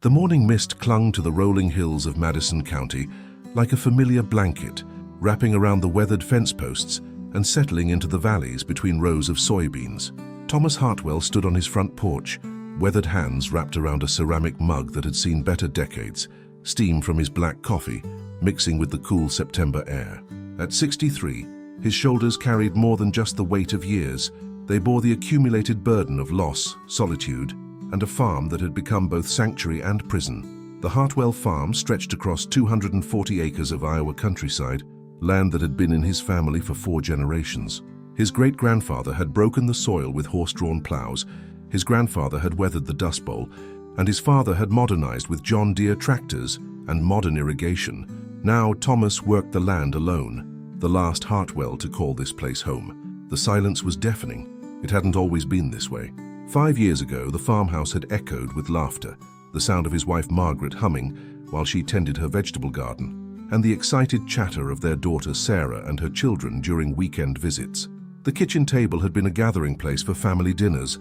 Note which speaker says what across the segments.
Speaker 1: The morning mist clung to the rolling hills of Madison County like a familiar blanket, wrapping around the weathered fence posts and settling into the valleys between rows of soybeans. Thomas Hartwell stood on his front porch, weathered hands wrapped around a ceramic mug that had seen better decades, steam from his black coffee mixing with the cool September air. At 63, his shoulders carried more than just the weight of years. They bore the accumulated burden of loss, solitude, and a farm that had become both sanctuary and prison. The Hartwell farm stretched across 240 acres of Iowa countryside, land that had been in his family for 4 generations. His great-grandfather had broken the soil with horse-drawn plows, his grandfather had weathered the Dust Bowl, and his father had modernized with John Deere tractors and modern irrigation. Now Thomas worked the land alone, the last Hartwell to call this place home. The silence was deafening. It hadn't always been this way. 5 years ago, the farmhouse had echoed with laughter, the sound of his wife Margaret humming while she tended her vegetable garden, and the excited chatter of their daughter Sarah and her children during weekend visits. The kitchen table had been a gathering place for family dinners,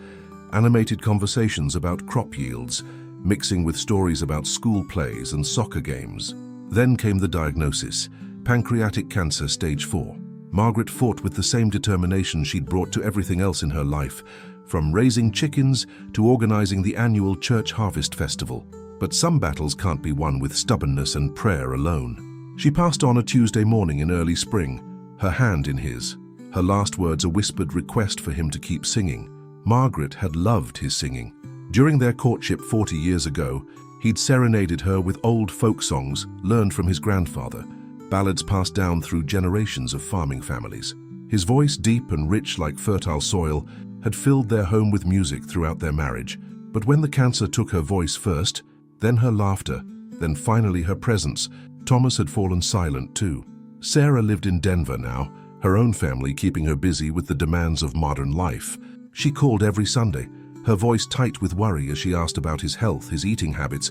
Speaker 1: animated conversations about crop yields, mixing with stories about school plays and soccer games. Then came the diagnosis: pancreatic cancer stage 4. Margaret fought with the same determination she'd brought to everything else in her life, from raising chickens to organizing the annual church harvest festival. But some battles can't be won with stubbornness and prayer alone. She passed on a Tuesday morning in early spring, her hand in his, her last words a whispered request for him to keep singing. Margaret had loved his singing. During their courtship 40 years ago, he'd serenaded her with old folk songs learned from his grandfather, ballads passed down through generations of farming families. His voice, deep and rich like fertile soil, had filled their home with music throughout their marriage. But when the cancer took her voice first, then her laughter, then finally her presence, Thomas had fallen silent too. Sarah lived in Denver now, her own family keeping her busy with the demands of modern life. She called every Sunday, her voice tight with worry as she asked about his health, his eating habits,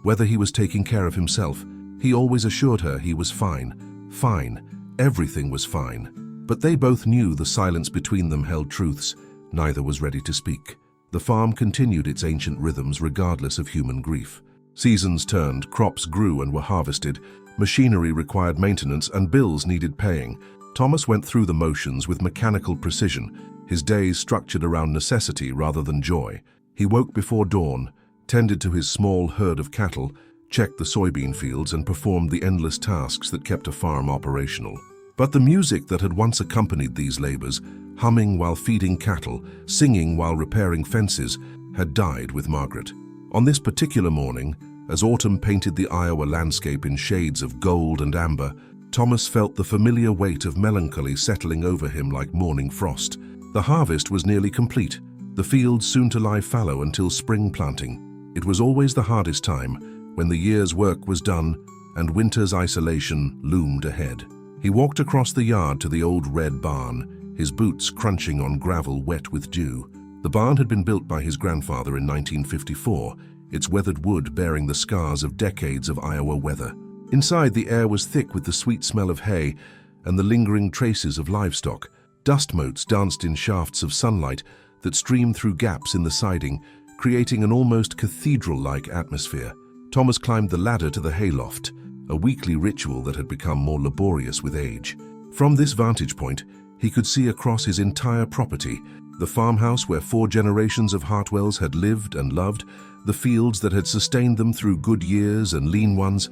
Speaker 1: whether he was taking care of himself. He always assured her he was fine. Fine. Everything was fine. But they both knew the silence between them held truths. Neither was ready to speak. The farm continued its ancient rhythms regardless of human grief. Seasons turned, crops grew and were harvested, machinery required maintenance, and bills needed paying. Thomas went through the motions with mechanical precision, his days structured around necessity rather than joy. He woke before dawn, tended to his small herd of cattle, checked the soybean fields, and performed the endless tasks that kept a farm operational. But the music that had once accompanied these labors, humming while feeding cattle, singing while repairing fences, had died with Margaret. On this particular morning, as autumn painted the Iowa landscape in shades of gold and amber, Thomas felt the familiar weight of melancholy settling over him like morning frost. The harvest was nearly complete, the fields soon to lie fallow until spring planting. It was always the hardest time, when the year's work was done and winter's isolation loomed ahead. He walked across the yard to the old red barn, his boots crunching on gravel wet with dew. The barn had been built by his grandfather in 1954, its weathered wood bearing the scars of decades of Iowa weather. Inside, the air was thick with the sweet smell of hay and the lingering traces of livestock. Dust motes danced in shafts of sunlight that streamed through gaps in the siding, creating an almost cathedral-like atmosphere. Thomas climbed the ladder to the hayloft, a weekly ritual that had become more laborious with age. From this vantage point, he could see across his entire property, the farmhouse where 4 generations of Hartwells had lived and loved, the fields that had sustained them through good years and lean ones,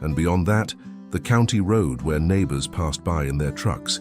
Speaker 1: and beyond that, the county road where neighbors passed by in their trucks.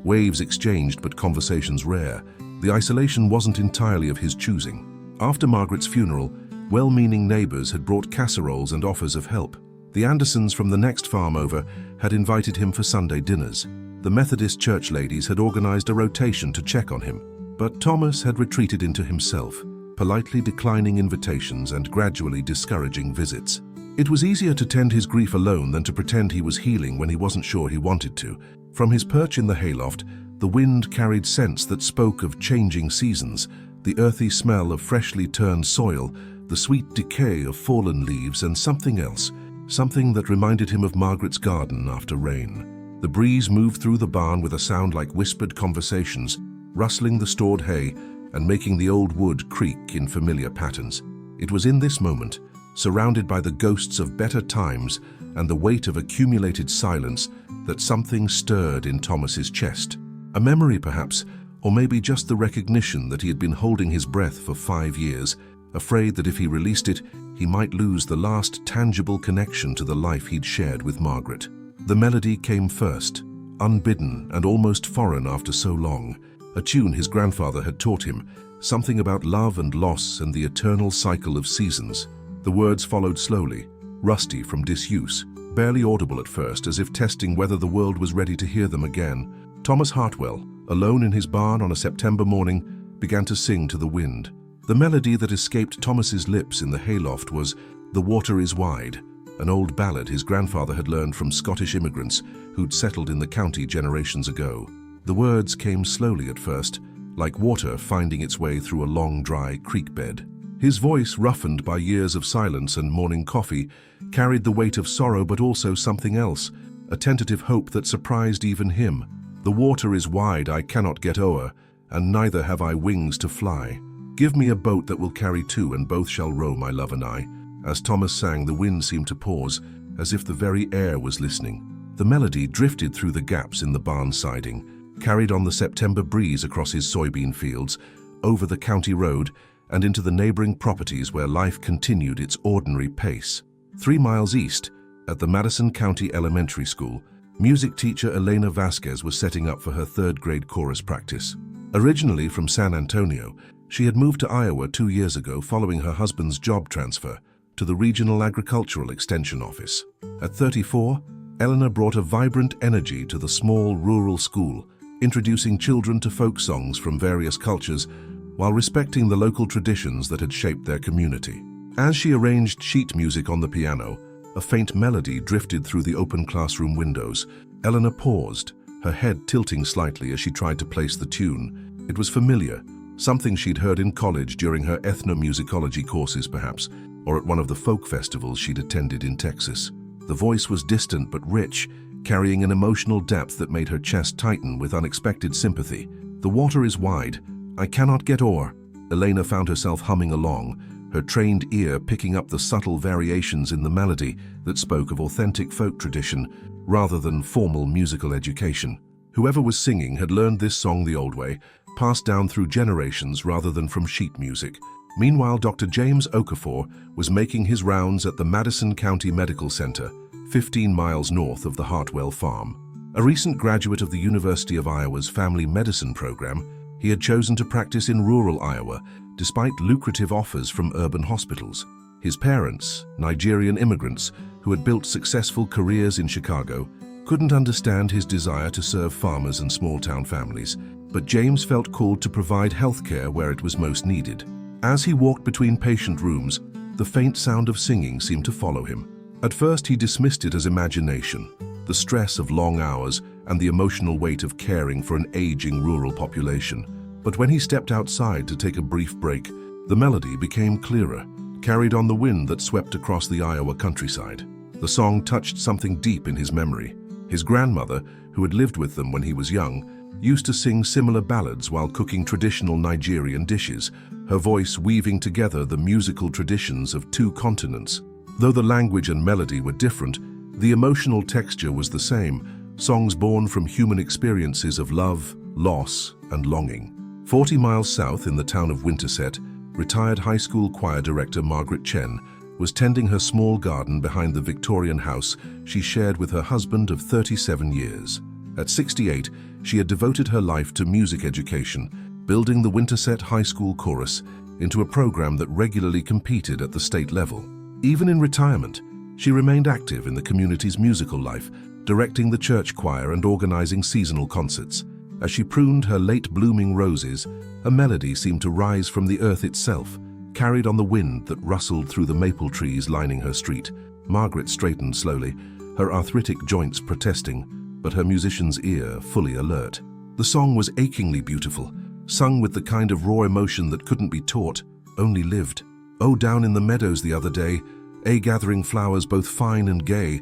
Speaker 1: Waves exchanged, but conversations rare. The isolation wasn't entirely of his choosing. After Margaret's funeral, well-meaning neighbors had brought casseroles and offers of help. The Andersons from the next farm over had invited him for Sunday dinners. The Methodist church ladies had organized a rotation to check on him. But Thomas had retreated into himself, politely declining invitations and gradually discouraging visits. It was easier to tend his grief alone than to pretend he was healing when he wasn't sure he wanted to. From his perch in the hayloft, the wind carried scents that spoke of changing seasons, the earthy smell of freshly turned soil, the sweet decay of fallen leaves, and something else, something that reminded him of Margaret's garden after rain. The breeze moved through the barn with a sound like whispered conversations, rustling the stored hay and making the old wood creak in familiar patterns. It was in this moment, surrounded by the ghosts of better times and the weight of accumulated silence, that something stirred in Thomas's chest. A memory, perhaps, or maybe just the recognition that he had been holding his breath for 5 years, afraid that if he released it, he might lose the last tangible connection to the life he'd shared with Margaret. The melody came first, unbidden and almost foreign after so long, a tune his grandfather had taught him, something about love and loss and the eternal cycle of seasons. The words followed slowly, rusty from disuse, barely audible at first, as if testing whether the world was ready to hear them again. Thomas Hartwell, alone in his barn on a September morning, began to sing to the wind. The melody that escaped Thomas's lips in the hayloft was "The Water is Wide," an old ballad his grandfather had learned from Scottish immigrants who'd settled in the county generations ago. The words came slowly at first, like water finding its way through a long, dry creek bed. His voice, roughened by years of silence and morning coffee, carried the weight of sorrow but also something else, a tentative hope that surprised even him. "The water is wide, I cannot get o'er, and neither have I wings to fly. Give me a boat that will carry two, and both shall row, my love and I." As Thomas sang, the wind seemed to pause, as if the very air was listening. The melody drifted through the gaps in the barn siding, carried on the September breeze across his soybean fields, over the county road, and into the neighboring properties where life continued its ordinary pace. 3 miles east, at the Madison County Elementary School, music teacher Elena Vasquez was setting up for her 3rd grade chorus practice. Originally from San Antonio, she had moved to Iowa 2 years ago following her husband's job transfer to the Regional Agricultural Extension Office. At 34, Eleanor brought a vibrant energy to the small rural school, introducing children to folk songs from various cultures while respecting the local traditions that had shaped their community. As she arranged sheet music on the piano, a faint melody drifted through the open classroom windows. Eleanor paused, her head tilting slightly as she tried to place the tune. It was familiar, something she'd heard in college during her ethnomusicology courses perhaps, or at one of the folk festivals she'd attended in Texas. The voice was distant but rich, carrying an emotional depth that made her chest tighten with unexpected sympathy. "The water is wide, I cannot get o'er." Elena found herself humming along, her trained ear picking up the subtle variations in the melody that spoke of authentic folk tradition rather than formal musical education. Whoever was singing had learned this song the old way, passed down through generations rather than from sheet music. Meanwhile, Dr. James Okafor was making his rounds at the Madison County Medical Center, 15 miles north of the Hartwell farm. A recent graduate of the University of Iowa's Family Medicine program, he had chosen to practice in rural Iowa, despite lucrative offers from urban hospitals. His parents, Nigerian immigrants who had built successful careers in Chicago, couldn't understand his desire to serve farmers and small-town families, but James felt called to provide healthcare where it was most needed. As he walked between patient rooms, the faint sound of singing seemed to follow him. At first he dismissed it as imagination, the stress of long hours and the emotional weight of caring for an aging rural population. But when he stepped outside to take a brief break, the melody became clearer, carried on the wind that swept across the Iowa countryside. The song touched something deep in his memory. His grandmother, who had lived with them when he was young, used to sing similar ballads while cooking traditional Nigerian dishes, her voice weaving together the musical traditions of 2 continents. Though the language and melody were different, the emotional texture was the same, songs born from human experiences of love, loss, and longing. 40 miles south in the town of Winterset, retired high school choir director Margaret Chen was tending her small garden behind the Victorian house she shared with her husband of 37 years. At 68, she had devoted her life to music education, building the Winterset High School Chorus into a program that regularly competed at the state level. Even in retirement, she remained active in the community's musical life, directing the church choir and organizing seasonal concerts. As she pruned her late-blooming roses, a melody seemed to rise from the earth itself, carried on the wind that rustled through the maple trees lining her street. Margaret straightened slowly, her arthritic joints protesting, but her musician's ear fully alert. The song was achingly beautiful, sung with the kind of raw emotion that couldn't be taught, only lived. "Oh, down in the meadows the other day, gathering flowers both fine and gay,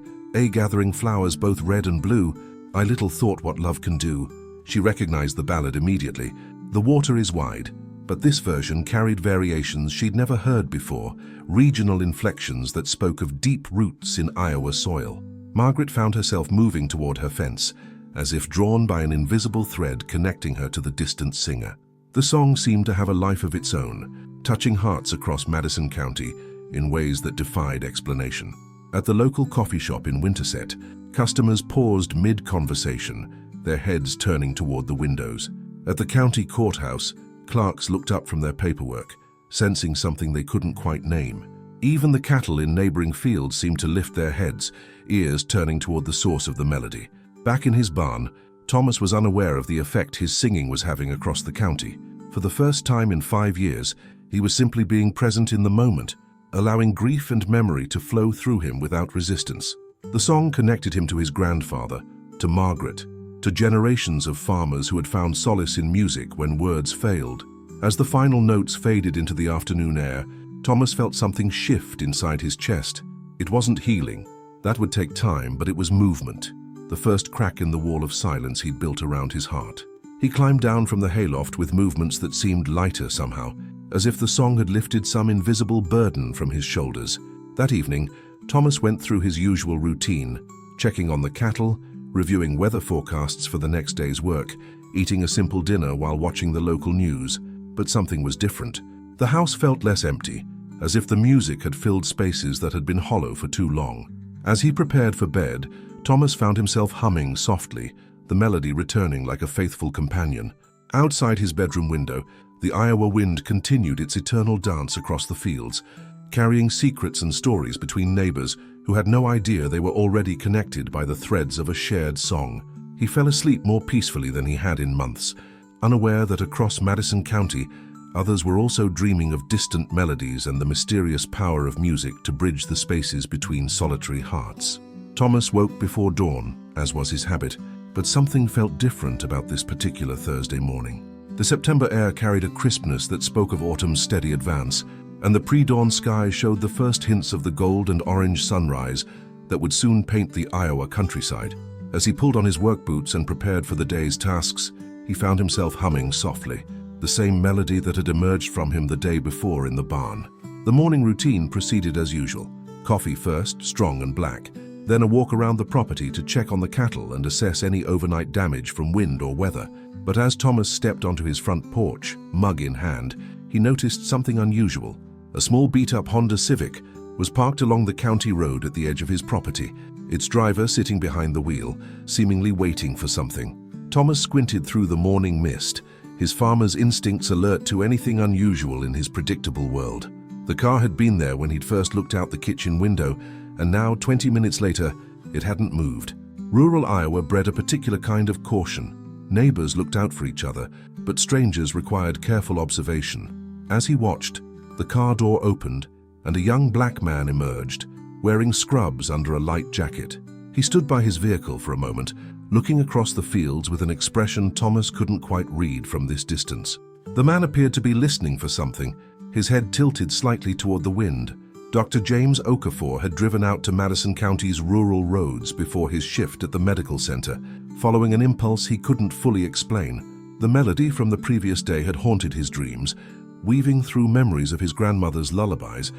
Speaker 1: gathering flowers both red and blue, I little thought what love can do." She recognized the ballad immediately. "The water is wide, But this version carried variations she'd never heard before, regional inflections that spoke of deep roots in Iowa soil. Margaret found herself moving toward her fence, as if drawn by an invisible thread connecting her to the distant singer. The song seemed to have a life of its own, touching hearts across Madison County in ways that defied explanation. At the local coffee shop in Winterset, customers paused mid-conversation, their heads turning toward the windows. At the county courthouse, clerks looked up from their paperwork, sensing something they couldn't quite name. Even the cattle in neighboring fields seemed to lift their heads, ears turning toward the source of the melody. Back in his barn, Thomas was unaware of the effect his singing was having across the county. For the first time in 5 years, he was simply being present in the moment, allowing grief and memory to flow through him without resistance. The song connected him to his grandfather, to Margaret, to generations of farmers who had found solace in music when words failed. As the final notes faded into the afternoon air, Thomas felt something shift inside his chest. It wasn't healing. That would take time, but it was movement, the first crack in the wall of silence he'd built around his heart. He climbed down from the hayloft with movements that seemed lighter somehow, as if the song had lifted some invisible burden from his shoulders. That evening, Thomas went through his usual routine, checking on the cattle, reviewing weather forecasts for the next day's work, eating a simple dinner while watching the local news. But something was different. The house felt less empty, as if the music had filled spaces that had been hollow for too long. As he prepared for bed, Thomas found himself humming softly, the melody returning like a faithful companion. Outside his bedroom window, the Iowa wind continued its eternal dance across the fields, carrying secrets and stories between neighbors who had no idea they were already connected by the threads of a shared song. He fell asleep more peacefully than he had in months, unaware that across Madison County, others were also dreaming of distant melodies and the mysterious power of music to bridge the spaces between solitary hearts. Thomas woke before dawn, as was his habit, but something felt different about this particular Thursday morning. The September air carried a crispness that spoke of autumn's steady advance, and the pre-dawn sky showed the first hints of the gold and orange sunrise that would soon paint the Iowa countryside. As he pulled on his work boots and prepared for the day's tasks, he found himself humming softly, the same melody that had emerged from him the day before in the barn. The morning routine proceeded as usual. Coffee first, strong and black, then a walk around the property to check on the cattle and assess any overnight damage from wind or weather. But as Thomas stepped onto his front porch, mug in hand, he noticed something unusual. A small beat-up Honda Civic was parked along the county road at the edge of his property, its driver sitting behind the wheel, seemingly waiting for something. Thomas squinted through the morning mist, his farmer's instincts alert to anything unusual in his predictable world. The car had been there when he'd first looked out the kitchen window, and now, 20 minutes later, it hadn't moved. Rural Iowa bred a particular kind of caution. Neighbors looked out for each other, but strangers required careful observation. As he watched, the car door opened, and a young black man emerged, wearing scrubs under a light jacket. He stood by his vehicle for a moment, looking across the fields with an expression Thomas couldn't quite read from this distance. The man appeared to be listening for something, his head tilted slightly toward the wind. Dr. James Okafor had driven out to Madison County's rural roads before his shift at the medical center, following an impulse he couldn't fully explain. The melody from the previous day had haunted his dreams, weaving through memories of his grandmother's lullabies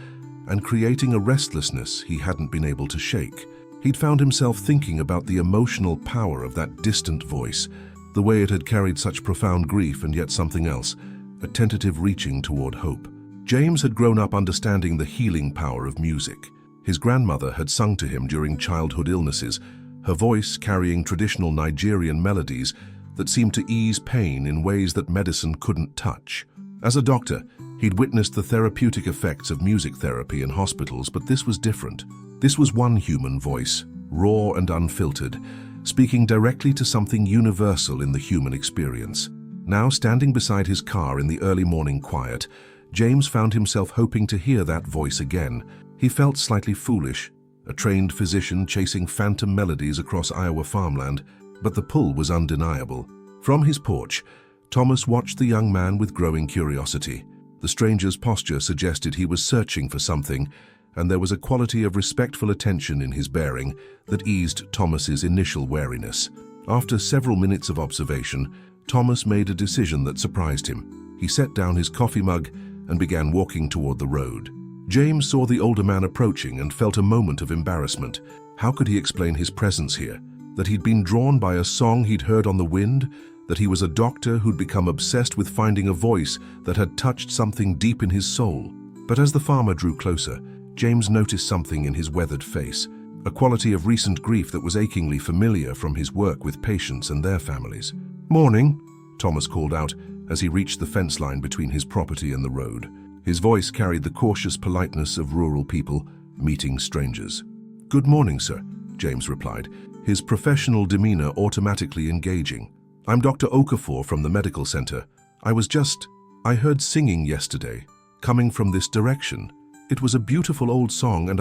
Speaker 1: and creating a restlessness he hadn't been able to shake. He'd found himself thinking about the emotional power of that distant voice, the way it had carried such profound grief and yet something else, a tentative reaching toward hope. James had grown up understanding the healing power of music. His grandmother had sung to him during childhood illnesses, her voice carrying traditional Nigerian melodies that seemed to ease pain in ways that medicine couldn't touch. As a doctor, he'd witnessed the therapeutic effects of music therapy in hospitals, but this was different. This was one human voice, raw and unfiltered, speaking directly to something universal in the human experience. Now, standing beside his car in the early morning quiet, James found himself hoping to hear that voice again. He felt slightly foolish, a trained physician chasing phantom melodies across Iowa farmland, but the pull was undeniable. From his porch, Thomas watched the young man with growing curiosity. The stranger's posture suggested he was searching for something, and there was a quality of respectful attention in his bearing that eased Thomas's initial wariness. After several minutes of observation, Thomas made a decision that surprised him. He set down his coffee mug and began walking toward the road. James saw the older man approaching and felt a moment of embarrassment. How could he explain his presence here? That he'd been drawn by a song he'd heard on the wind? That he was a doctor who'd become obsessed with finding a voice that had touched something deep in his soul? But as the farmer drew closer, James noticed something in his weathered face, a quality of recent grief that was achingly familiar from his work with patients and their families. "Morning," Thomas called out as he reached the fence line between his property and the road. His voice carried the cautious politeness of rural people meeting strangers. "Good morning, sir," James replied, his professional demeanor automatically engaging. "I'm Dr. Okafor from the medical center. I heard singing yesterday, coming from this direction. It was a beautiful old song and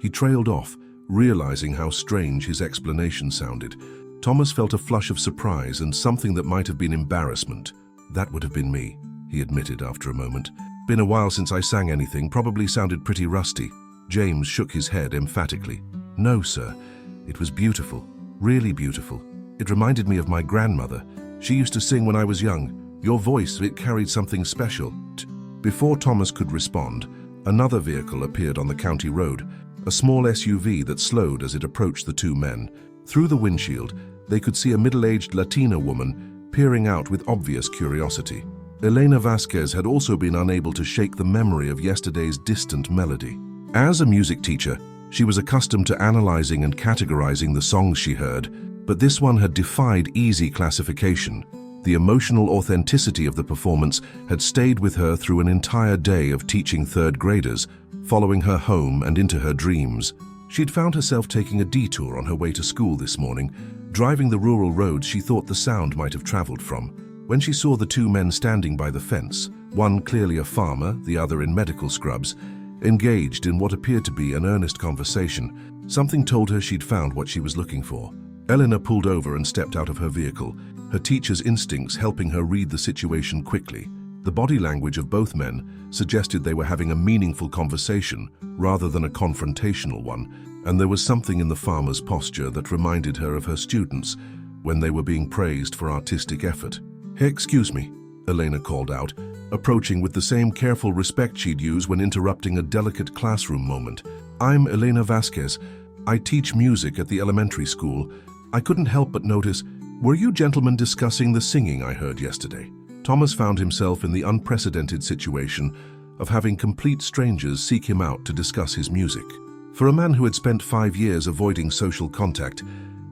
Speaker 1: He trailed off, realizing how strange his explanation sounded. Thomas felt a flush of surprise and something that might have been embarrassment. "That would have been me," he admitted after a moment. "Been a while since I sang anything, probably sounded pretty rusty." James shook his head emphatically. "No, sir. It was beautiful, really beautiful. It reminded me of my grandmother. She used to sing when I was young. Your voice, it carried something special." Before Thomas could respond, another vehicle appeared on the county road, a small SUV that slowed as it approached the two men. Through the windshield, they could see a middle-aged Latina woman peering out with obvious curiosity. Elena Vasquez had also been unable to shake the memory of yesterday's distant melody. As a music teacher, she was accustomed to analyzing and categorizing the songs she heard, but this one had defied easy classification. The emotional authenticity of the performance had stayed with her through an entire day of teaching third graders, following her home and into her dreams. She'd found herself taking a detour on her way to school this morning, driving the rural roads she thought the sound might have traveled from. When she saw the two men standing by the fence, one clearly a farmer, the other in medical scrubs, engaged in what appeared to be an earnest conversation, something told her she'd found what she was looking for. Eleanor pulled over and stepped out of her vehicle, her teacher's instincts helping her read the situation quickly. The body language of both men suggested they were having a meaningful conversation rather than a confrontational one, and there was something in the farmer's posture that reminded her of her students when they were being praised for artistic effort. "Hey, excuse me," Elena called out, approaching with the same careful respect she'd use when interrupting a delicate classroom moment. "I'm Elena Vasquez. I teach music at the elementary school. I couldn't help but notice, were you gentlemen discussing the singing I heard yesterday?" Thomas found himself in the unprecedented situation of having complete strangers seek him out to discuss his music. For a man who had spent 5 years avoiding social contact,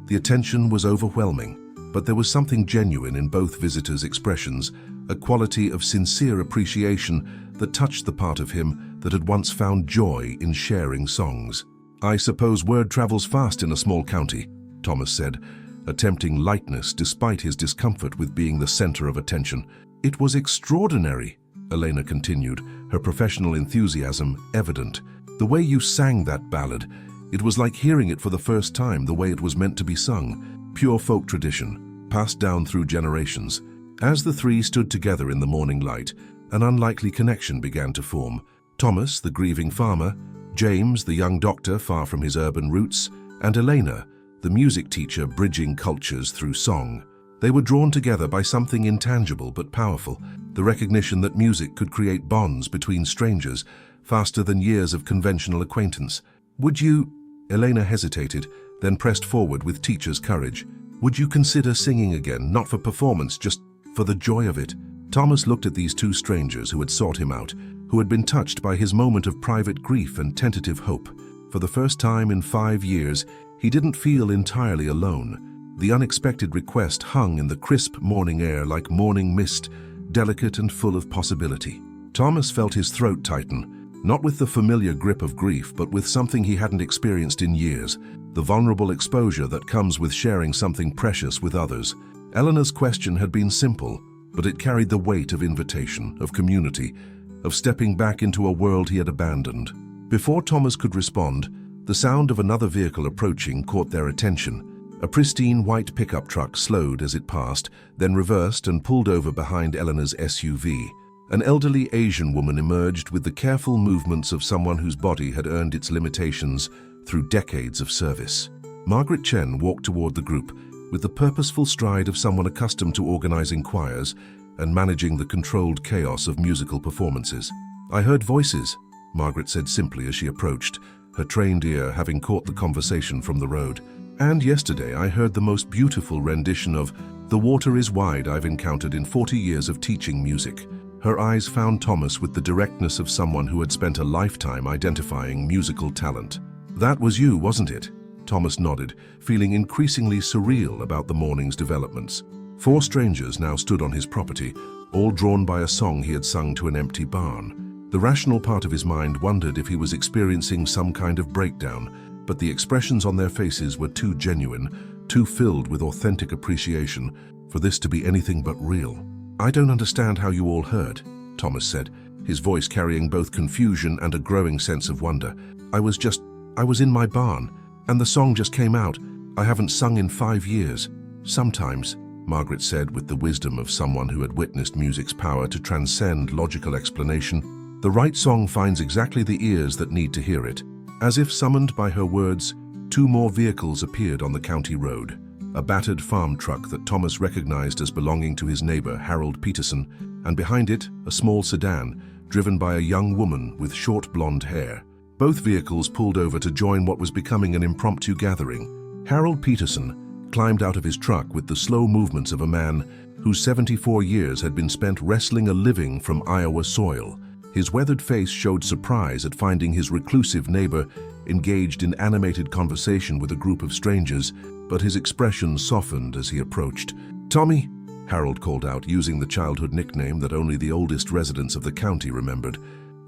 Speaker 1: the attention was overwhelming, but there was something genuine in both visitors' expressions, a quality of sincere appreciation that touched the part of him that had once found joy in sharing songs. "I suppose word travels fast in a small county," Thomas said, attempting lightness despite his discomfort with being the center of attention. "It was extraordinary," Elena continued, her professional enthusiasm evident. "The way you sang that ballad, it was like hearing it for the first time the way it was meant to be sung. Pure folk tradition, passed down through generations." As the three stood together in the morning light, an unlikely connection began to form. Thomas, the grieving farmer, James, the young doctor far from his urban roots, and Elena, the music teacher bridging cultures through song. They were drawn together by something intangible but powerful, the recognition that music could create bonds between strangers faster than years of conventional acquaintance. "Would you—" Elena hesitated, then pressed forward with teacher's courage. "Would you consider singing again, not for performance, just for the joy of it?" Thomas looked at these two strangers who had sought him out, who had been touched by his moment of private grief and tentative hope. For the first time in 5 years, he didn't feel entirely alone. The unexpected request hung in the crisp morning air like morning mist, delicate and full of possibility. Thomas felt his throat tighten, not with the familiar grip of grief, but with something he hadn't experienced in years, the vulnerable exposure that comes with sharing something precious with others. Eleanor's question had been simple, but it carried the weight of invitation, of community, of stepping back into a world he had abandoned. Before Thomas could respond, the sound of another vehicle approaching caught their attention. A pristine white pickup truck slowed as it passed, then reversed and pulled over behind Eleanor's SUV. An elderly Asian woman emerged with the careful movements of someone whose body had earned its limitations through decades of service. Margaret Chen walked toward the group with the purposeful stride of someone accustomed to organizing choirs, and managing the controlled chaos of musical performances. "I heard voices," Margaret said simply as she approached, her trained ear having caught the conversation from the road. "And yesterday I heard the most beautiful rendition of 'The Water is Wide' I've encountered in 40 years of teaching music." Her eyes found Thomas with the directness of someone who had spent a lifetime identifying musical talent. "That was you, wasn't it?" Thomas nodded, feeling increasingly surreal about the morning's developments. 4 strangers now stood on his property, all drawn by a song he had sung to an empty barn. The rational part of his mind wondered if he was experiencing some kind of breakdown, but the expressions on their faces were too genuine, too filled with authentic appreciation, for this to be anything but real. "I don't understand how you all heard," Thomas said, his voice carrying both confusion and a growing sense of wonder. I was in my barn, and the song just came out. I haven't sung in 5 years. Sometimes," Margaret said with the wisdom of someone who had witnessed music's power to transcend logical explanation, "the right song finds exactly the ears that need to hear it." As if summoned by her words, 2 more vehicles appeared on the county road. A battered farm truck that Thomas recognized as belonging to his neighbor, Harold Peterson, and behind it, a small sedan, driven by a young woman with short blonde hair. Both vehicles pulled over to join what was becoming an impromptu gathering. Harold Peterson climbed out of his truck with the slow movements of a man whose 74 years had been spent wresting a living from Iowa soil. His weathered face showed surprise at finding his reclusive neighbor engaged in animated conversation with a group of strangers, but his expression softened as he approached. "Tommy," Harold called out, using the childhood nickname that only the oldest residents of the county remembered.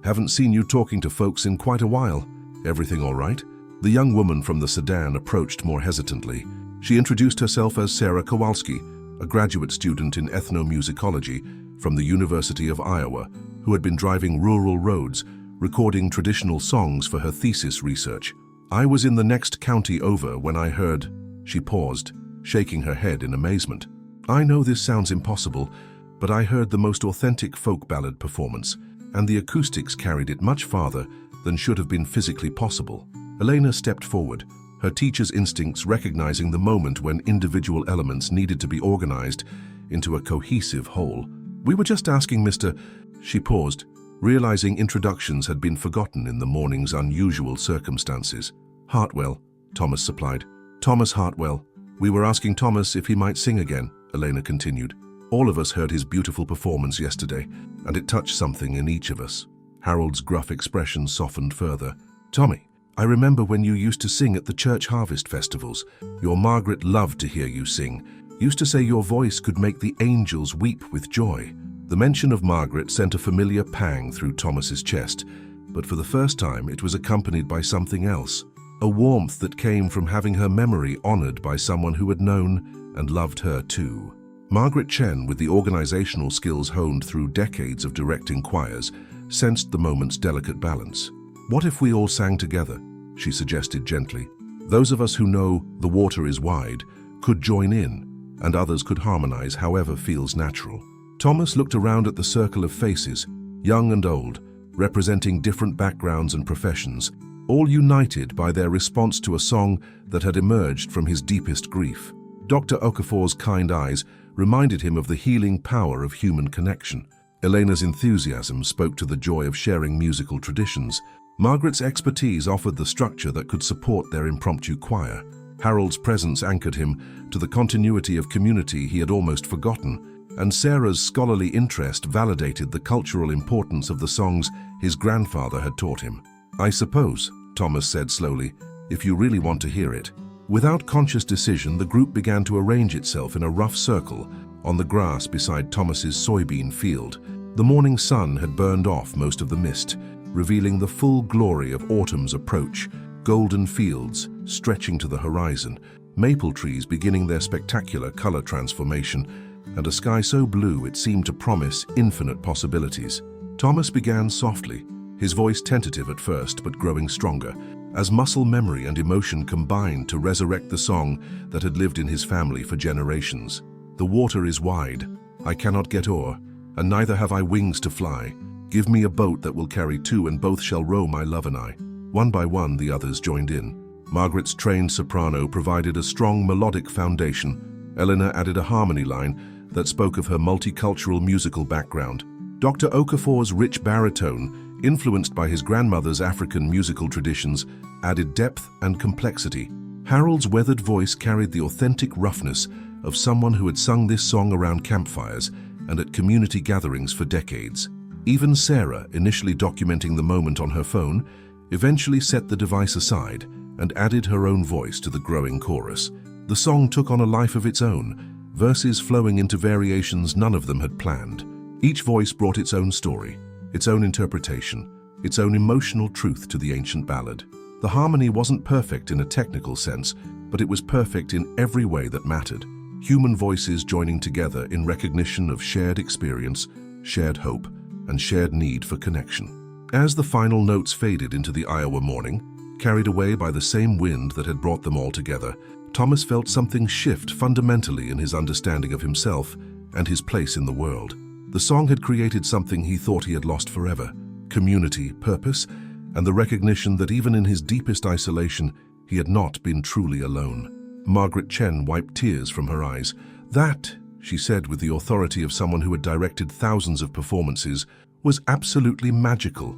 Speaker 1: "Haven't seen you talking to folks in quite a while. Everything all right?" The young woman from the sedan approached more hesitantly. She introduced herself as Sarah Kowalski, a graduate student in ethnomusicology from the University of Iowa, who had been driving rural roads, recording traditional songs for her thesis research. "I was in the next county over when I heard—" She paused, shaking her head in amazement. "I know this sounds impossible, but I heard the most authentic folk ballad performance, and the acoustics carried it much farther than should have been physically possible." Elena stepped forward, her teacher's instincts recognizing the moment when individual elements needed to be organized into a cohesive whole. "We were just asking Mr. She paused, realizing introductions had been forgotten in the morning's unusual circumstances. "Hartwell," Thomas supplied. "Thomas Hartwell. We were asking Thomas if he might sing again," Elena continued. "All of us heard his beautiful performance yesterday, and it touched something in each of us." Harold's gruff expression softened further. "Tommy, I remember when you used to sing at the church harvest festivals. Your Margaret loved to hear you sing. Used to say your voice could make the angels weep with joy." The mention of Margaret sent a familiar pang through Thomas's chest, but for the first time it was accompanied by something else, a warmth that came from having her memory honored by someone who had known and loved her too. Margaret Chen, with the organizational skills honed through decades of directing choirs, sensed the moment's delicate balance. "What if we all sang together?" she suggested gently. "Those of us who know 'The Water is Wide' could join in, and others could harmonize however feels natural." Thomas looked around at the circle of faces, young and old, representing different backgrounds and professions, all united by their response to a song that had emerged from his deepest grief. Dr. Okafor's kind eyes reminded him of the healing power of human connection. Elena's enthusiasm spoke to the joy of sharing musical traditions. Margaret's expertise offered the structure that could support their impromptu choir. Harold's presence anchored him to the continuity of community he had almost forgotten, and Sarah's scholarly interest validated the cultural importance of the songs his grandfather had taught him. "I suppose," Thomas said slowly, "if you really want to hear it." Without conscious decision, the group began to arrange itself in a rough circle on the grass beside Thomas's soybean field. The morning sun had burned off most of the mist, revealing the full glory of autumn's approach, golden fields stretching to the horizon, maple trees beginning their spectacular color transformation, and a sky so blue it seemed to promise infinite possibilities. Thomas began softly, his voice tentative at first but growing stronger, as muscle memory and emotion combined to resurrect the song that had lived in his family for generations. "The water is wide, I cannot get o'er, and neither have I wings to fly. Give me a boat that will carry 2, and both shall row my love and I." One by one, the others joined in. Margaret's trained soprano provided a strong melodic foundation. Eleanor added a harmony line that spoke of her multicultural musical background. Dr. Okafor's rich baritone, influenced by his grandmother's African musical traditions, added depth and complexity. Harold's weathered voice carried the authentic roughness of someone who had sung this song around campfires and at community gatherings for decades. Even Sarah, initially documenting the moment on her phone, eventually set the device aside and added her own voice to the growing chorus. The song took on a life of its own, verses flowing into variations none of them had planned. Each voice brought its own story, its own interpretation, its own emotional truth to the ancient ballad. The harmony wasn't perfect in a technical sense, but it was perfect in every way that mattered. Human voices joining together in recognition of shared experience, shared hope, and shared need for connection. As the final notes faded into the Iowa morning, carried away by the same wind that had brought them all together, Thomas felt something shift fundamentally in his understanding of himself and his place in the world. The song had created something he thought he had lost forever: community, purpose, and the recognition that even in his deepest isolation, he had not been truly alone. Margaret Chen wiped tears from her eyes. "That," she said with the authority of someone who had directed thousands of performances, "was absolutely magical."